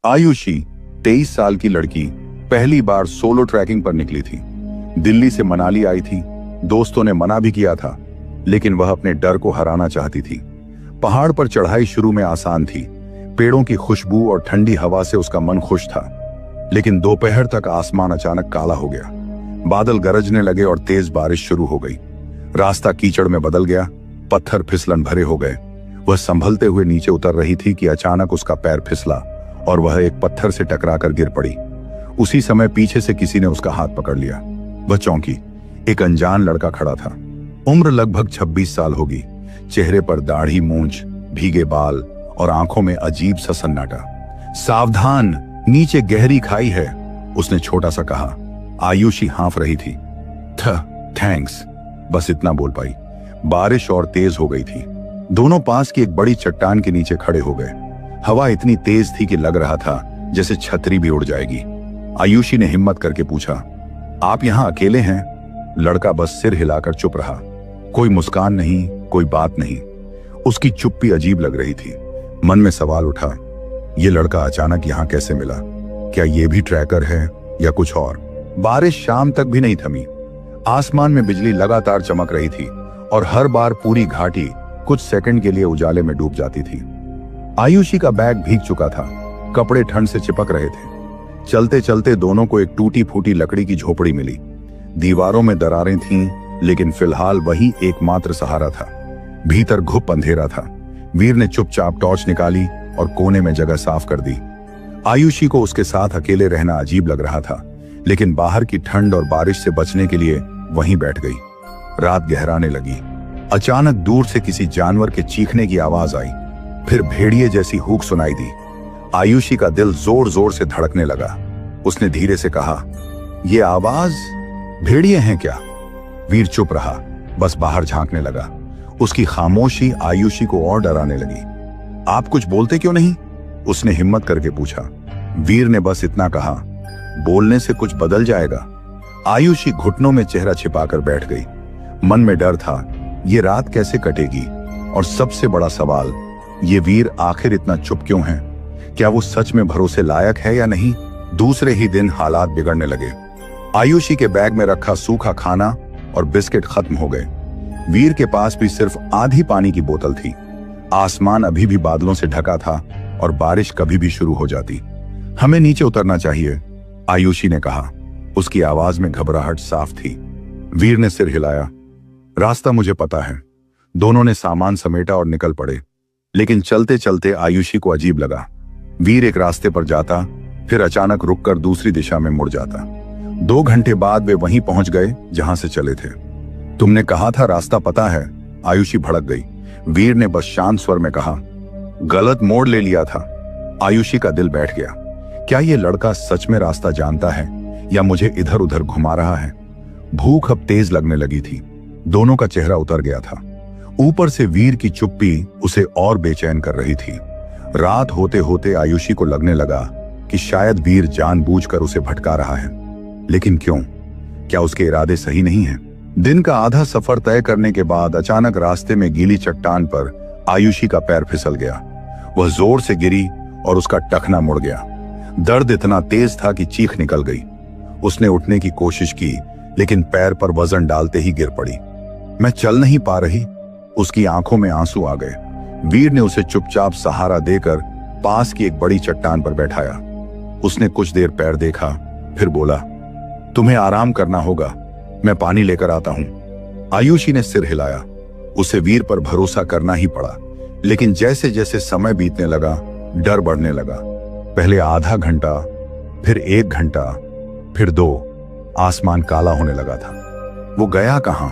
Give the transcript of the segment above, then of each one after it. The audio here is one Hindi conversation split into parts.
आयुषी 23 साल की लड़की पहली बार सोलो ट्रैकिंग पर निकली थी। दिल्ली से मनाली आई थी। दोस्तों ने मना भी किया था, लेकिन वह अपने डर को हराना चाहती थी। पहाड़ पर चढ़ाई शुरू में आसान थी। पेड़ों की खुशबू और ठंडी हवा से उसका मन खुश था, लेकिन दोपहर तक आसमान अचानक काला हो गया। बादल गरजने लगे और तेज बारिश शुरू हो गई। रास्ता कीचड़ में बदल गया, पत्थर फिसलन भरे हो गए। वह संभलते हुए नीचे उतर रही थी कि अचानक उसका पैर फिसला और वह एक पत्थर से टकराकर गिर पड़ी। उसी समय पीछे से किसी ने उसका हाथ पकड़ लिया। वह चौंकी। एक अनजान लड़का खड़ा था। उम्र लगभग 26 साल होगी। चेहरे पर दाढ़ी, मूंछ, भीगे बाल और आंखों में अजीब सा सन्नाटा। सावधान, नीचे गहरी खाई है, उसने छोटा सा कहा। आयुषी हाँफ रही थी। थैंक्स, बस इतना बोल पाई। बारिश और तेज हो गई थी। दोनों पास की एक बड़ी चट्टान के नीचे खड़े हो गए। हवा इतनी तेज थी कि लग रहा था जैसे छतरी भी उड़ जाएगी। आयुषी ने हिम्मत करके पूछा, आप यहां अकेले हैं? लड़का बस सिर हिलाकर चुप रहा। कोई मुस्कान नहीं, कोई बात नहीं। उसकी चुप्पी अजीब लग रही थी। मन में सवाल उठा, ये लड़का अचानक यहां कैसे मिला? क्या ये भी ट्रैकर है या कुछ और? बारिश शाम तक भी नहीं थमी। आसमान में बिजली लगातार चमक रही थी और हर बार पूरी घाटी कुछ सेकंड के लिए उजाले में डूब जाती थी। आयुषी का बैग भीग चुका था। कपड़े ठंड से चिपक रहे थे। चलते चलते दोनों को एक टूटी फूटी लकड़ी की झोपड़ी मिली। दीवारों में दरारें थीं, लेकिन फिलहाल वही एकमात्र सहारा था। भीतर घुप अंधेरा था। वीर ने चुपचाप टॉर्च निकाली और कोने में जगह साफ कर दी। आयुषी को उसके साथ अकेले रहना अजीब लग रहा था, लेकिन बाहर की ठंड और बारिश से बचने के लिए वहीं बैठ गई। रात गहराने लगी। अचानक दूर से किसी जानवर के चीखने की आवाज आई। फिर भेड़िए जैसी हूक सुनाई दी। आयुषी का दिल जोर जोर से धड़कने लगा। उसने धीरे से कहा, ये आवाज भेड़िए हैं क्या? वीर चुप रहा, बस बाहर झांकने लगा। उसकी खामोशी आयुषी को और डराने लगी। आप कुछ बोलते क्यों नहीं? उसने हिम्मत करके पूछा। वीर ने बस इतना कहा, बोलने से कुछ बदल जाएगा। आयुषी घुटनों में चेहरा छिपाकर बैठ गई। मन में डर था, ये रात कैसे कटेगी? और सबसे बड़ा सवाल, ये वीर आखिर इतना चुप क्यों है? क्या वो सच में भरोसे लायक है या नहीं? दूसरे ही दिन हालात बिगड़ने लगे। आयुषी के बैग में रखा सूखा खाना और बिस्किट खत्म हो गए। वीर के पास भी सिर्फ आधी पानी की बोतल थी। आसमान अभी भी बादलों से ढका था और बारिश कभी भी शुरू हो जाती। हमें नीचे उतरना चाहिए, आयुषी ने कहा। उसकी आवाज में घबराहट साफ थी। वीर ने सिर हिलाया। रास्ता मुझे पता है। दोनों ने सामान समेटा और निकल पड़े। लेकिन चलते चलते आयुषी को अजीब लगा। वीर एक रास्ते पर जाता, फिर अचानक रुककर दूसरी दिशा में मुड़ जाता। 2 घंटे बाद वे वहीं पहुंच गए जहां से चले थे। तुमने कहा था रास्ता पता है, आयुषी भड़क गई। वीर ने बस शांत स्वर में कहा, गलत मोड़ ले लिया था। आयुषी का दिल बैठ गया। क्या ये लड़का सच में रास्ता जानता है या मुझे इधर उधर घुमा रहा है? भूख अब तेज लगने लगी थी। दोनों का चेहरा उतर गया था। ऊपर से वीर की चुप्पी उसे और बेचैन कर रही थी। रात होते होते आयुषी को लगने लगा कि शायद वीर जानबूझकर उसे भटका रहा है। लेकिन क्यों? क्या उसके इरादे सही नहीं हैं? दिन का आधा सफर तय करने के बाद अचानक रास्ते में गीली चट्टान पर आयुषी का पैर फिसल गया। वह जोर से गिरी और उसका टखना मुड़ गया। दर्द इतना तेज था कि चीख निकल गई। उसने उठने की कोशिश की, लेकिन पैर पर वजन डालते ही गिर पड़ी। मैं चल नहीं पा रही। उसकी आंखों में आंसू आ गए। वीर ने उसे चुपचाप सहारा देकर पास की एक बड़ी चट्टान पर बैठाया। उसने कुछ देर पैर देखा, फिर बोला, तुम्हें आराम करना होगा, मैं पानी लेकर आता हूं। आयुषी ने सिर हिलाया। उसे वीर पर भरोसा करना ही पड़ा। लेकिन जैसे जैसे समय बीतने लगा, डर बढ़ने लगा। पहले आधा घंटा, फिर 1 घंटा, फिर 2। आसमान काला होने लगा था। वो गया कहां?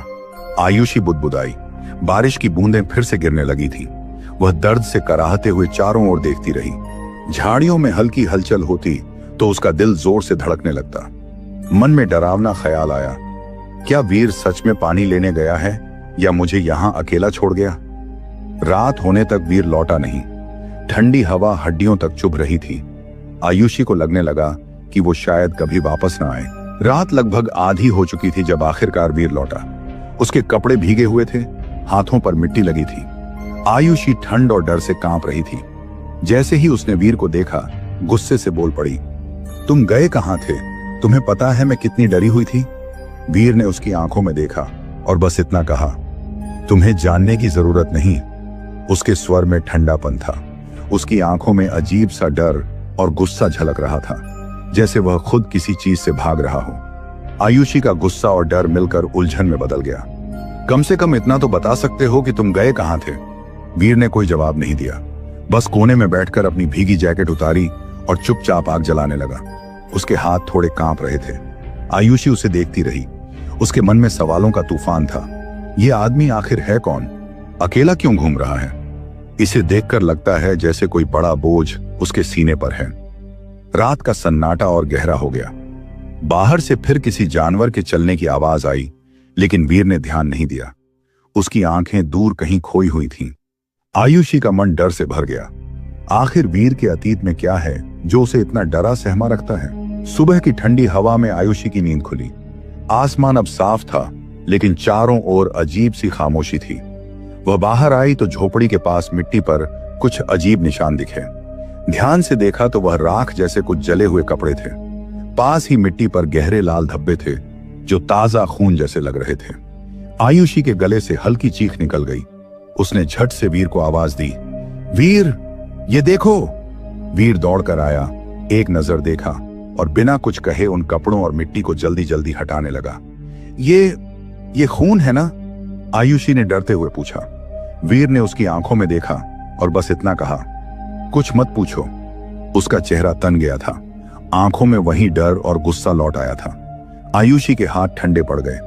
आयुषी बुदबुदाई। बारिश की बूंदें फिर से गिरने लगी थी। वह दर्द से कराहते हुए चारों ओर देखती रही। झाड़ियों में हल्की हलचल होती तो उसका दिल जोर से धड़कने लगता। मन में डरावना ख्याल आया, क्या वीर सच में पानी लेने गया है या मुझे यहां अकेला छोड़ गया? रात होने तक वीर लौटा नहीं। ठंडी हवा हड्डियों तक चुभ रही थी। आयुषी को लगने लगा कि वो शायद कभी वापस ना आए। रात लगभग आधी हो चुकी थी जब आखिरकार वीर लौटा। उसके कपड़े भीगे हुए थे, हाथों पर मिट्टी लगी थी। आयुषी ठंड और डर से कांप रही थी। जैसे ही उसने वीर को देखा, गुस्से से बोल पड़ी, तुम गए कहां थे? तुम्हें पता है मैं कितनी डरी हुई थी? वीर ने उसकी आंखों में देखा और बस इतना कहा, तुम्हें जानने की जरूरत नहीं। उसके स्वर में ठंडापन था, उसकी आंखों में अजीब सा डर और गुस्सा झलक रहा था, जैसे वह खुद किसी चीज से भाग रहा हो। आयुषी का गुस्सा और डर मिलकर उलझन में बदल गया। कम से कम इतना तो बता सकते हो कि तुम गए कहां थे? वीर ने कोई जवाब नहीं दिया, बस कोने में बैठकर अपनी भीगी जैकेट उतारी और चुपचाप आग जलाने लगा। उसके हाथ थोड़े कांप रहे थे। आयुषी उसे देखती रही। उसके मन में सवालों का तूफान था। यह आदमी आखिर है कौन? अकेला क्यों घूम रहा है? इसे देखकर लगता है जैसे कोई बड़ा बोझ उसके सीने पर है। रात का सन्नाटा और गहरा हो गया। बाहर से फिर किसी जानवर के चलने की आवाज आई, लेकिन वीर ने ध्यान नहीं दिया। उसकी आंखें दूर कहीं खोई हुई थीं। आयुषी का मन डर से भर गया। आखिर वीर के अतीत में क्या है जो उसे इतना डरा सहमा रखता है? सुबह की ठंडी हवा में आयुषी की नींद खुली। आसमान अब साफ था, लेकिन चारों ओर अजीब सी खामोशी थी। वह बाहर आई तो झोपड़ी के पास मिट्टी पर कुछ अजीब निशान दिखे। ध्यान से देखा तो वह राख जैसे कुछ जले हुए कपड़े थे। पास ही मिट्टी पर गहरे लाल धब्बे थे जो ताजा खून जैसे लग रहे थे। आयुषी के गले से हल्की चीख निकल गई। उसने झट से वीर को आवाज दी, वीर, ये देखो। वीर दौड़कर आया, एक नजर देखा और बिना कुछ कहे उन कपड़ों और मिट्टी को जल्दी जल्दी हटाने लगा। ये खून है ना? आयुषी ने डरते हुए पूछा। वीर ने उसकी आंखों में देखा और बस इतना कहा, कुछ मत पूछो। उसका चेहरा तन गया था। आंखों में वही डर और गुस्सा लौट आया था। आयुषी के हाथ ठंडे पड़ गए।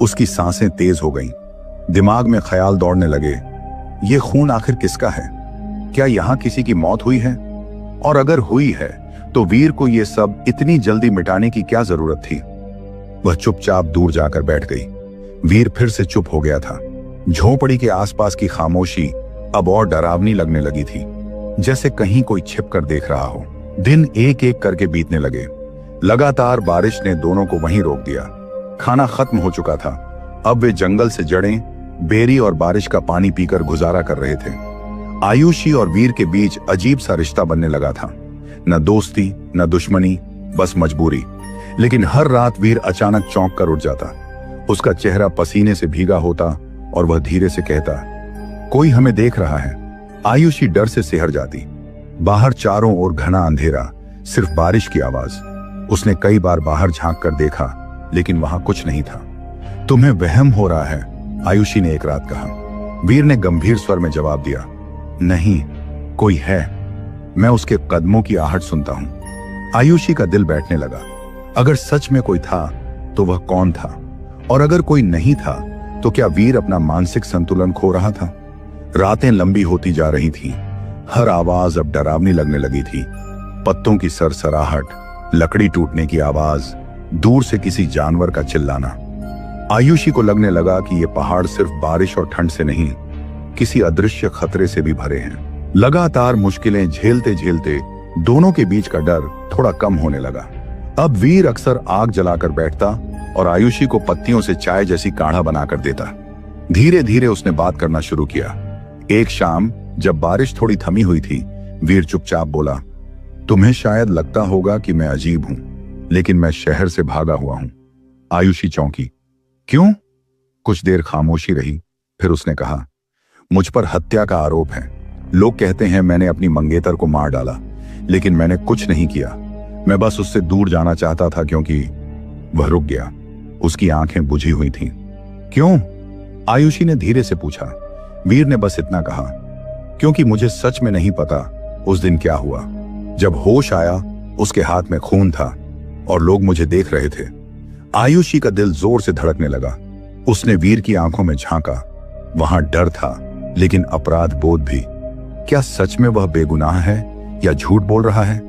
उसकी सांसें तेज हो गईं। दिमाग में ख्याल दौड़ने लगे, ये खून आखिर किसका है? क्या यहां किसी की मौत हुई है? और अगर हुई है तो वीर को यह सब इतनी जल्दी मिटाने की क्या जरूरत थी? वह चुपचाप दूर जाकर बैठ गई। वीर फिर से चुप हो गया था। झोपड़ी के आसपास की खामोशी अब और डरावनी लगने लगी थी, जैसे कहीं कोई छिप कर देख रहा हो। दिन एक एक करके बीतने लगे। लगातार बारिश ने दोनों को वहीं रोक दिया। खाना खत्म हो चुका था। अब वे जंगल से जड़ें, बेरी और बारिश का पानी पीकर गुजारा कर रहे थे। आयुषी और वीर के बीच अजीब सा रिश्ता बनने लगा था। न दोस्ती, न दुश्मनी, बस मजबूरी। लेकिन हर रात वीर अचानक चौंक कर उठ जाता। उसका चेहरा पसीने से भीगा होता और वह धीरे से कहता, कोई हमें देख रहा है। आयुषी डर से सिहर जाती। बाहर चारों ओर घना अंधेरा, सिर्फ बारिश की आवाज। उसने कई बार बाहर झांक कर देखा, लेकिन वहां कुछ नहीं था। तुम्हें वहम हो रहा है, आयुषी ने एक रात कहा। वीर ने गंभीर स्वर में जवाब दिया, नहीं, कोई है। मैं उसके कदमों की आहट सुनता हूं। आयुषी का दिल बैठने लगा। अगर सच में कोई था तो वह कौन था? और अगर कोई नहीं था तो क्या वीर अपना मानसिक संतुलन खो रहा था? रातें लंबी होती जा रही थीं। हर आवाज अब डरावनी लगने लगी थी। पत्तों की सरसराहट, लकड़ी टूटने की आवाज, दूर से किसी जानवर का चिल्लाना। आयुषी को लगने लगा कि ये पहाड़ सिर्फ बारिश और ठंड से नहीं, किसी अदृश्य खतरे से भी भरे हैं। लगातार मुश्किलें झेलते झेलते दोनों के बीच का डर थोड़ा कम होने लगा। अब वीर अक्सर आग जलाकर बैठता और आयुषी को पत्तियों से चाय जैसी काढ़ा बनाकर देता। धीरे धीरे उसने बात करना शुरू किया। एक शाम जब बारिश थोड़ी थमी हुई थी, वीर चुपचाप बोला, तुम्हें शायद लगता होगा कि मैं अजीब हूं, लेकिन मैं शहर से भागा हुआ हूं। आयुषी चौंकी। क्यों? कुछ देर खामोशी रही, फिर उसने कहा, मुझ पर हत्या का आरोप है। लोग कहते हैं मैंने अपनी मंगेतर को मार डाला, लेकिन मैंने कुछ नहीं किया। मैं बस उससे दूर जाना चाहता था क्योंकि वह रुक गया। उसकी आंखें बुझी हुई थीं। क्यों? आयुषी ने धीरे से पूछा। वीर ने बस इतना कहा, क्योंकि मुझे सच में नहीं पता उस दिन क्या हुआ। जब होश आया, उसके हाथ में खून था और लोग मुझे देख रहे थे। आयुषी का दिल जोर से धड़कने लगा। उसने वीर की आंखों में झांका। वहां डर था, लेकिन अपराध बोध भी। क्या सच में वह बेगुनाह है या झूठ बोल रहा है?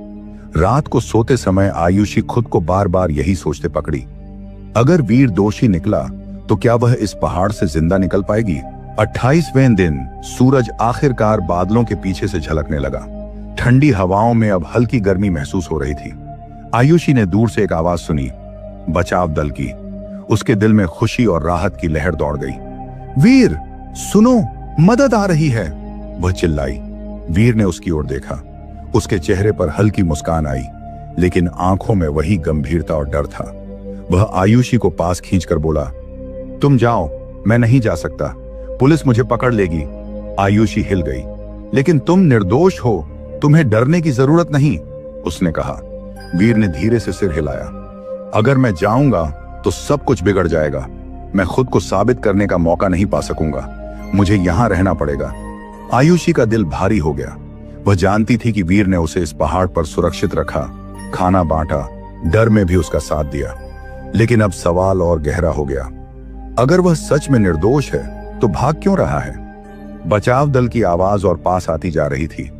रात को सोते समय आयुषी खुद को बार बार यही सोचते पकड़ी। अगर वीर दोषी निकला तो क्या वह इस पहाड़ से जिंदा निकल पाएगी? 28वें दिन सूरज आखिरकार बादलों के पीछे से झलकने लगा। ठंडी हवाओं में अब हल्की गर्मी महसूस हो रही थी। आयुषी ने दूर से एक आवाज सुनी, बचाव दल की। उसके दिल में खुशी और राहत की लहर दौड़ गई। वीर, सुनो, मदद आ रही है, वह चिल्लाई। वीर ने उसकी ओर देखा। उसके चेहरे पर हल्की मुस्कान आई, लेकिन आंखों में वही गंभीरता और डर था। वह आयुषी को पास खींचकर बोला, तुम जाओ, मैं नहीं जा सकता, पुलिस मुझे पकड़ लेगी। आयुषी हिल गई। लेकिन तुम निर्दोष हो, तुम्हें डरने की जरूरत नहीं, उसने कहा। वीर ने धीरे से सिर हिलाया। अगर मैं जाऊंगा तो सब कुछ बिगड़ जाएगा। मैं खुद को साबित करने का मौका नहीं पा सकूंगा। मुझे यहां रहना पड़ेगा। आयुषी का दिल भारी हो गया। वह जानती थी कि वीर ने उसे इस पहाड़ पर सुरक्षित रखा, खाना बांटा, डर में भी उसका साथ दिया। लेकिन अब सवाल और गहरा हो गया। अगर वह सच में निर्दोष है तो भाग क्यों रहा है? बचाव दल की आवाज और पास आती जा रही थी।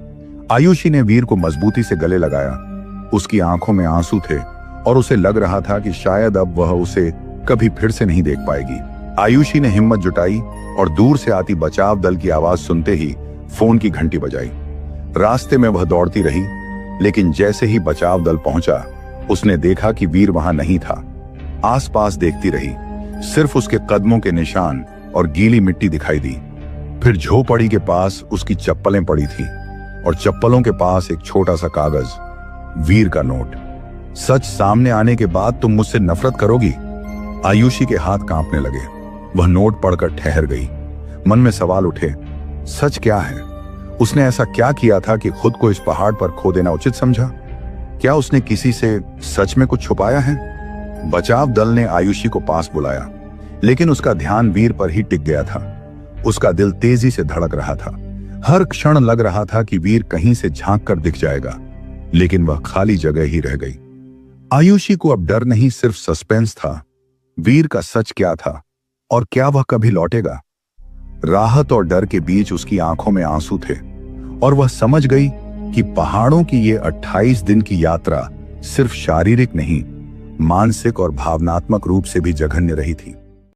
आयुषी ने वीर को मजबूती से गले लगाया। उसकी आंखों में आंसू थे और उसे लग रहा था कि शायद अब वह उसे कभी फिर से नहीं देख पाएगी। आयुषी ने हिम्मत जुटाई और दूर से आती बचाव दल की आवाज सुनते ही फोन की घंटी बजाई। रास्ते में वह दौड़ती रही, लेकिन जैसे ही बचाव दल पहुंचा, उसने देखा कि वीर वहां नहीं था। आसपास देखती रही, सिर्फ उसके कदमों के निशान और गीली मिट्टी दिखाई दी। फिर झोपड़ी के पास उसकी चप्पलें पड़ी थी और चप्पलों के पास एक छोटा सा कागज, वीर का नोट। सच सामने आने के बाद तुम मुझसे नफरत करोगी? आयुषी के हाथ कांपने लगे। वह नोट पढ़कर ठहर गई। मन में सवाल उठे, सच क्या है? उसने ऐसा क्या किया था कि खुद को इस पहाड़ पर खो देना उचित समझा? क्या उसने किसी से सच में कुछ छुपाया है? बचाव दल ने आयुषी को पास बुलाया, लेकिन उसका ध्यान वीर पर ही टिक गया था। उसका दिल तेजी से धड़क रहा था। हर क्षण लग रहा था कि वीर कहीं से झांक कर दिख जाएगा, लेकिन वह खाली जगह ही रह गई। आयुषी को अब डर नहीं, सिर्फ सस्पेंस था। वीर का सच क्या था और क्या वह कभी लौटेगा? राहत और डर के बीच उसकी आंखों में आंसू थे और वह समझ गई कि पहाड़ों की ये 28 दिन की यात्रा सिर्फ शारीरिक नहीं, मानसिक और भावनात्मक रूप से भी जघन्य रही थी।